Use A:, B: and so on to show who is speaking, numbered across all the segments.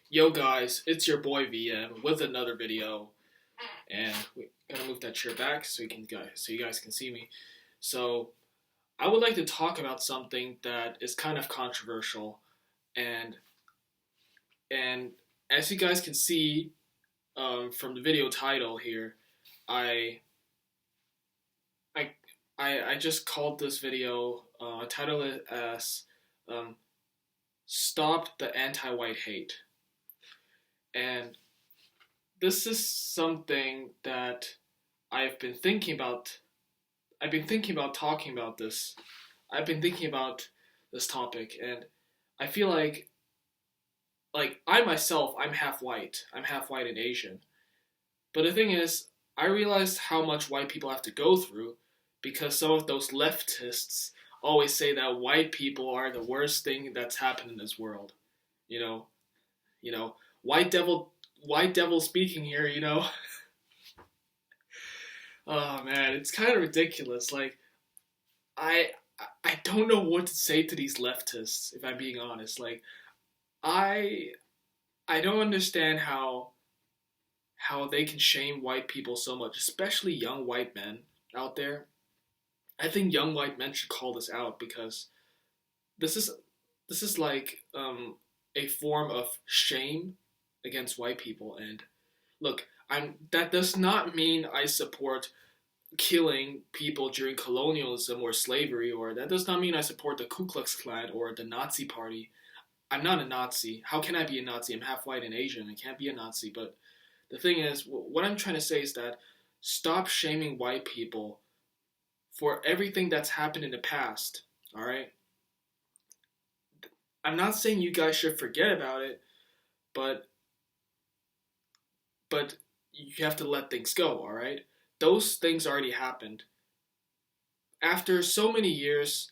A: Yo guys, it's your boy VM with another video, and we gotta move that chair back so you guys can see me. So I would like to talk about something that is kind of controversial, and and as you guys can see from the video title here, I I I just called this video. I titled it as um, "Stop the Anti-White Hate," and this is something that I've been thinking about. I've been thinking about talking about this. I've been thinking about this topic, and I feel like I myself, I'm half white. I'm half white and Asian. But the thing is, I realized how much white people have to go through because some of those leftists always say that white people are the worst thing that's happened in this world. You know, you know, white devil speaking here. Oh man, it's kind of ridiculous. I I don't know what to say to these leftists if I'm being honest. I I don't understand how they can shame white people so much, especially young white men out there. I think young white men should call this out because this is this is a form of shame against white people. And look, I'm that does not mean I support killing people during colonialism or slavery, or that does not mean I support the Ku Klux Klan or the Nazi Party. I'm not a Nazi. How can I be a Nazi? I'm half white and Asian. I can't be a Nazi. But the thing is, what I'm trying to say is that stop shaming white people for everything that's happened in the past. All right? I'm not saying you guys should forget about it, but but you have to let things go, all right? Those things already happened. After so many years,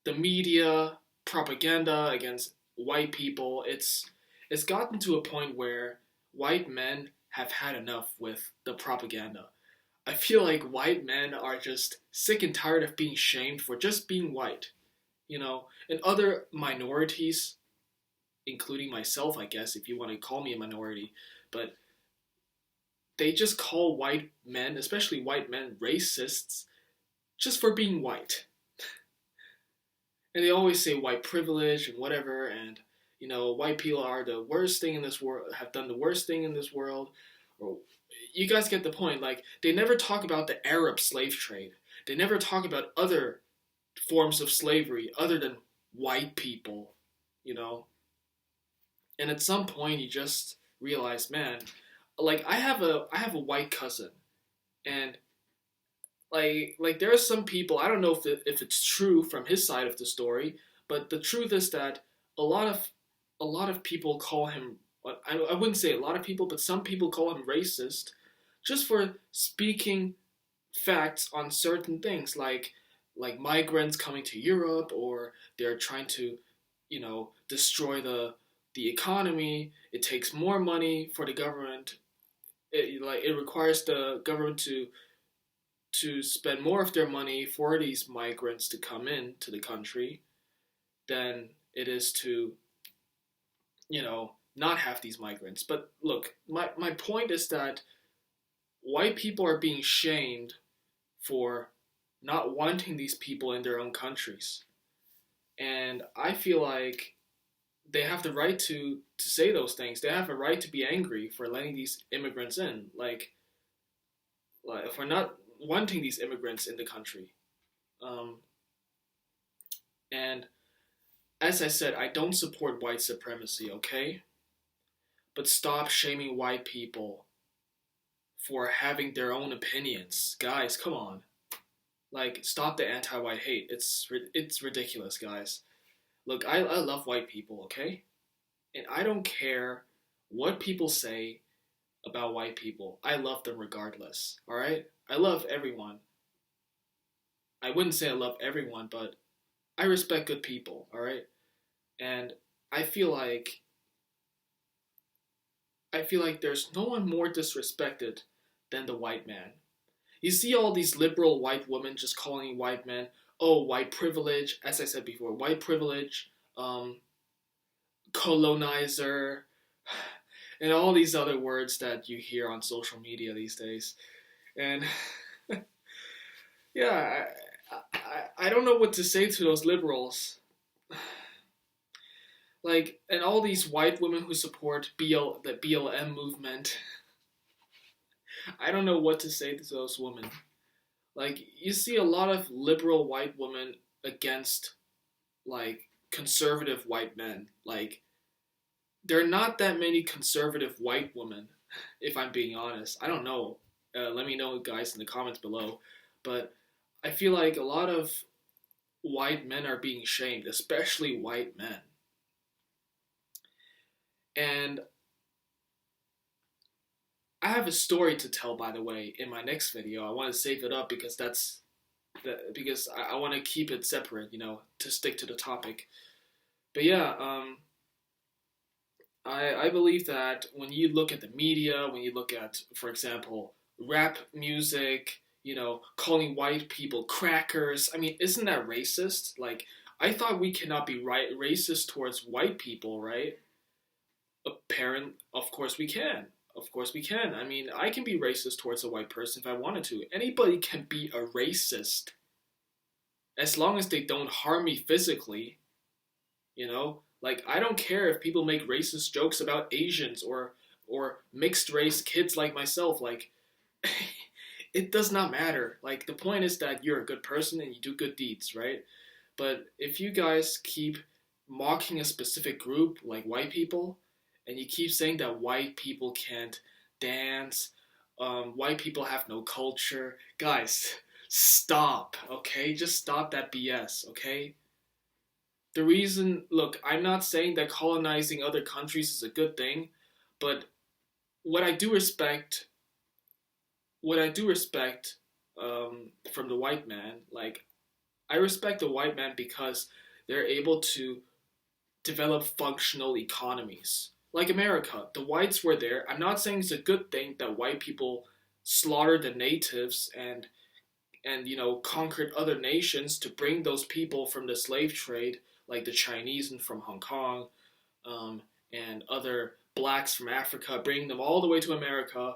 A: the media propaganda against white people, it's gotten to a point where white men have had enough with the propaganda. I feel like white men are just sick and tired of being shamed for just being white, and other minorities, including myself, I guess, if you want to call me a minority, but they just call white men, especially white men, racists just for being white. And they always say white privilege and whatever, and white people are the worst thing in this world, have done the worst thing in this world. Or you guys get the point. Like, they never talk about the Arab slave trade. They never talk about other forms of slavery other than white people, you know. And at some point, you just realize, man, like I have a white cousin, and there are some people, I don't know if it's true from his side of the story, but the truth is that a lot of a lot of people call him, I wouldn't say a lot of people, but some people call him racist just for speaking facts on certain things, like migrants coming to Europe, or they're trying to destroy the economy. It takes more money for the government. It requires the government to spend more of their money for these migrants to come in to the country than it is to, not have these migrants. But look, my point is that white people are being shamed for not wanting these people in their own countries. And I feel like they have the right to say those things. They have a right to be angry for letting these immigrants in. Like for not wanting these immigrants in the country. Um, and as I said, I don't support white supremacy, okay? But stop shaming white people for having their own opinions. Guys, come on. Like, stop the anti-white hate. It's ridiculous, guys. Look, I love white people, okay? And I don't care what people say about white people. I love them regardless, alright? I love everyone. I wouldn't say I love everyone, but I respect good people, alright? And I feel like there's no one more disrespected than the white man. You see all these liberal white women just calling white men, oh, white privilege, as I said before, white privilege, colonizer, and all these other words that you hear on social media these days. And yeah, I don't know what to say to those liberals. Like, and all these white women who support the BLM movement. I don't know what to say to those women. Like, you see a lot of liberal white women against, like, conservative white men. Like, there are not that many conservative white women, if I'm being honest. I don't know. Let me know, guys, in the comments below. But I feel like a lot of white men are being shamed, especially white men. And I have a story to tell, by the way, in my next video. I want to save it up because because I want to keep it separate, to stick to the topic. But yeah, I believe that when you look at the media, when you look at, for example, rap music, calling white people crackers, I mean, isn't that racist? Like, I thought we cannot be racist towards white people, right? Of course we can. Of course we can. I mean, I can be racist towards a white person if I wanted to. Anybody can be a racist as long as they don't harm me physically, Like, I don't care if people make racist jokes about Asians or mixed race kids like myself. Like, it does not matter. Like, the point is that you're a good person and you do good deeds, right? But if you guys keep mocking a specific group, like white people, and you keep saying that white people can't dance, white people have no culture, guys, stop, okay? Just stop that BS, okay? Look, I'm not saying that colonizing other countries is a good thing, but what I do respect, from the white man, like, I respect the white man because they're able to develop functional economies. Like America, the whites were there. I'm not saying it's a good thing that white people slaughtered the natives and conquered other nations to bring those people from the slave trade, like the Chinese and from Hong Kong, and other blacks from Africa, bringing them all the way to America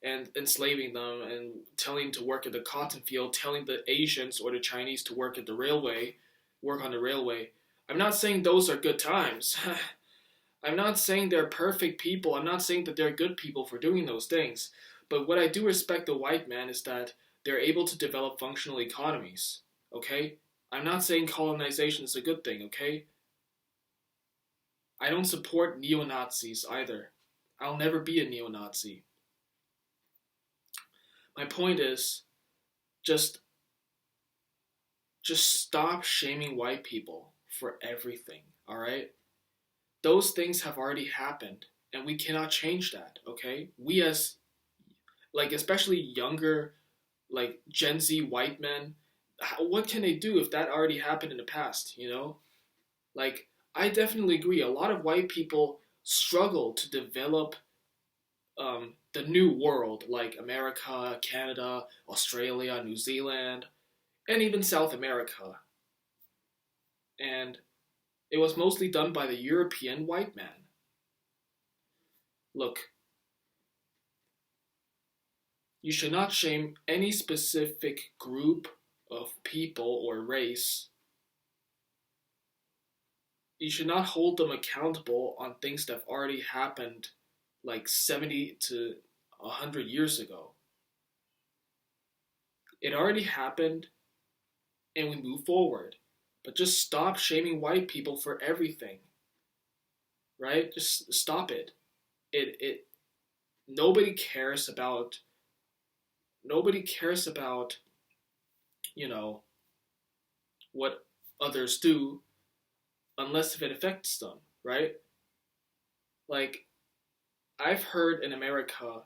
A: and enslaving them and telling them to work at the cotton field, telling the Asians or the Chinese to work on the railway. I'm not saying those are good times. I'm not saying they're perfect people. I'm not saying that they're good people for doing those things. But what I do respect the white man is that they're able to develop functional economies. Okay? I'm not saying colonization is a good thing, okay? I don't support neo-Nazis either. I'll never be a neo-Nazi. My point is, just stop shaming white people for everything, alright? Those things have already happened, and we cannot change that, okay? We as, like, especially younger, like, Gen Z white men, what can they do if that already happened in the past, Like, I definitely agree. A lot of white people struggle to develop the new world, like America, Canada, Australia, New Zealand, and even South America. And it was mostly done by the European white man. Look, you should not shame any specific group of people or race. You should not hold them accountable on things that have already happened like 70 to 100 years ago. It already happened, and we move forward. But just stop shaming white people for everything. Right? Just stop it. Nobody cares about, what others do unless if it affects them, right? Like, I've heard in America,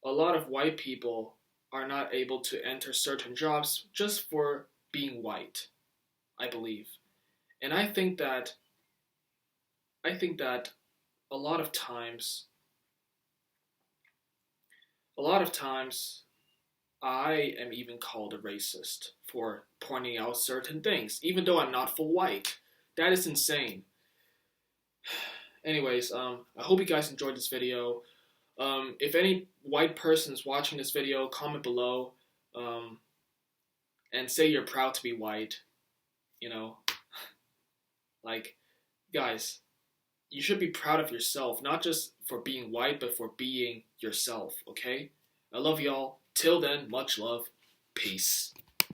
A: a lot of white people are not able to enter certain jobs just for being white, I believe. And I think that a lot of times I am even called a racist for pointing out certain things, even though I'm not full white. That is insane. Anyways, I hope you guys enjoyed this video. If any white person is watching this video, comment below, and say you're proud to be white. You know, like, guys, you should be proud of yourself, not just for being white, but for being yourself, okay? I love y'all. Till then, much love. Peace.